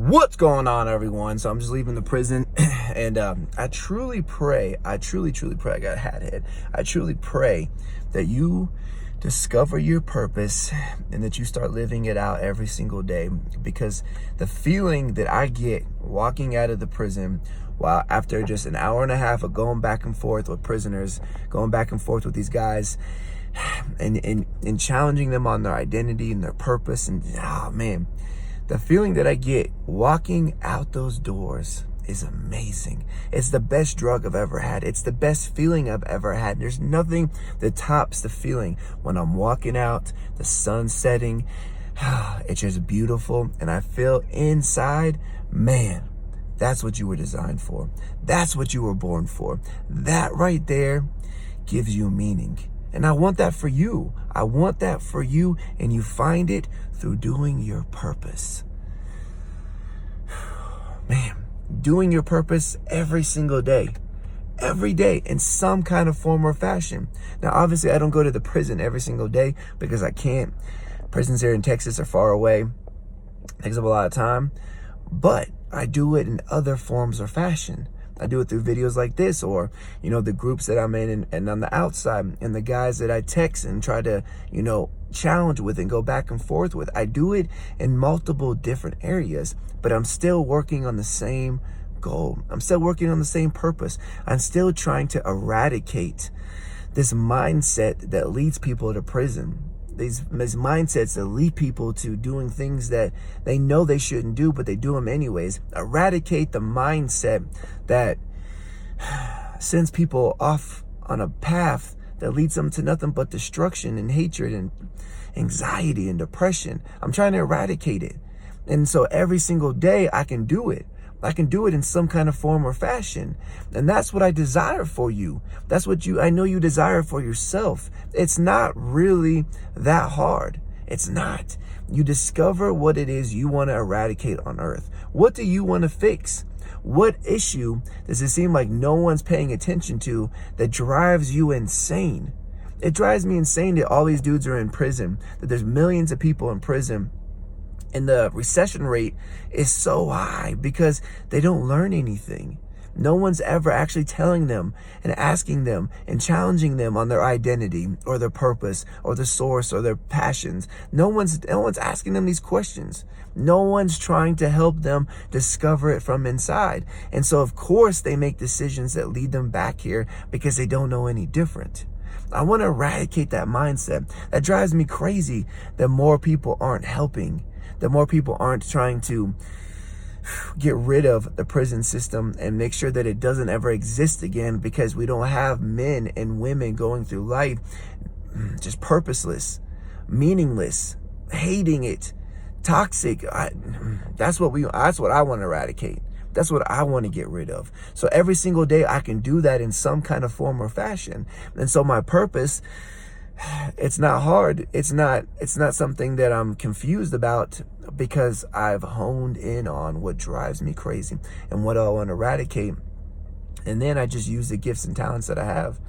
What's going on, everyone? So I'm just leaving the prison, and I truly pray, I truly pray, I got a hat head. I truly pray that you discover your purpose and that you start living it out every single day, because the feeling that I get walking out of the prison, while after just an hour and a half of going back and forth with prisoners, going back and forth with these guys, and challenging them on their identity and their purpose, and oh man, the feeling that I get walking out those doors is amazing. It's the best drug I've ever had. It's the best feeling I've ever had. There's nothing that tops the feeling when I'm walking out, the sun setting. It's just beautiful. And I feel inside, man, that's what you were designed for. That's what you were born for. That right there gives you meaning. And I want that for you. I want that for you, and you find it through doing your purpose. Man, doing your purpose every single day in some kind of form or fashion. Now, obviously, I don't go to the prison every single day because I can't. Prisons here in Texas are far away. Takes up a lot of time, but I do it in other forms or fashion. I do it through videos like this, or, the groups that I'm in and on the outside, and the guys that I text and try to, challenge with and go back and forth with. I do it in multiple different areas, but I'm still working on the same goal. I'm still working on the same purpose. I'm still trying to eradicate this mindset that leads people to prison. These mindsets that lead people to doing things that they know they shouldn't do, but they do them anyways. Eradicate the mindset that sends people off on a path that leads them to nothing but destruction and hatred and anxiety and depression. I'm trying to eradicate it. And so every single day I can do it. I can do it in some kind of form or fashion. And that's what I desire for you. That's what I know you desire for yourself. It's not really that hard. It's not. You discover what it is you want to eradicate on earth. What do you want to fix? What issue does it seem like no one's paying attention to that drives you insane? It drives me insane that all these dudes are in prison, that there's millions of people in prison. And the recession rate is so high because they don't learn anything. No one's ever actually telling them and asking them and challenging them on their identity or their purpose or the source or their passions. No one's asking them these questions. No one's trying to help them discover it from inside. And so, of course, they make decisions that lead them back here because they don't know any different. I want to eradicate that mindset. That drives me crazy that more people aren't helping. That more people aren't trying to get rid of the prison system and make sure that it doesn't ever exist again, because we don't have men and women going through life just purposeless, meaningless, hating it, toxic. That's what I want to eradicate. That's what I want to get rid of. So every single day I can do that in some kind of form or fashion. And so my purpose, it's not hard. It's not something that I'm confused about, because I've honed in on what drives me crazy and what I want to eradicate. And then I just use the gifts and talents that I have.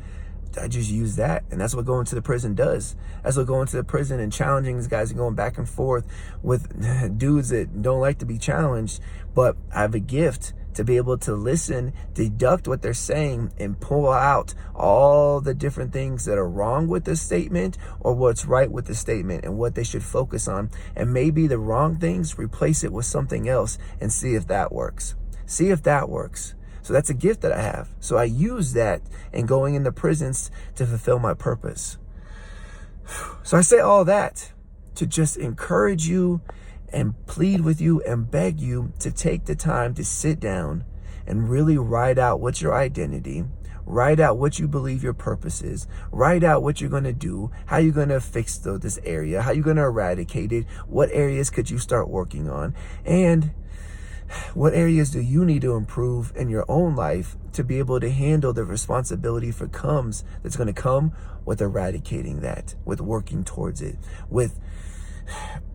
I just use that. And that's what going to the prison does. That's what going to the prison and challenging these guys and going back and forth with dudes that don't like to be challenged. But I have a gift to be able to listen, deduct what they're saying, and pull out all the different things that are wrong with the statement or what's right with the statement and what they should focus on. And maybe the wrong things, replace it with something else and see if that works. See if that works. So that's a gift that I have. So I use that in going into prisons to fulfill my purpose. So I say all that to just encourage you and plead with you and beg you to take the time to sit down and really write out what's your identity, write out what you believe your purpose is, write out what you're going to do, how you're going to fix this area, how you're going to eradicate it, what areas could you start working on, and what areas do you need to improve in your own life to be able to handle the responsibility that's going to come with eradicating that, with working towards it, with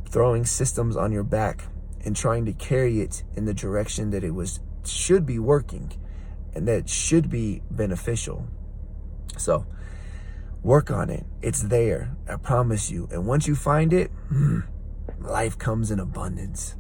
throwing systems on your back and trying to carry it in the direction that should be working and that should be beneficial. So work on it. It's there. I promise you. And once you find it, life comes in abundance.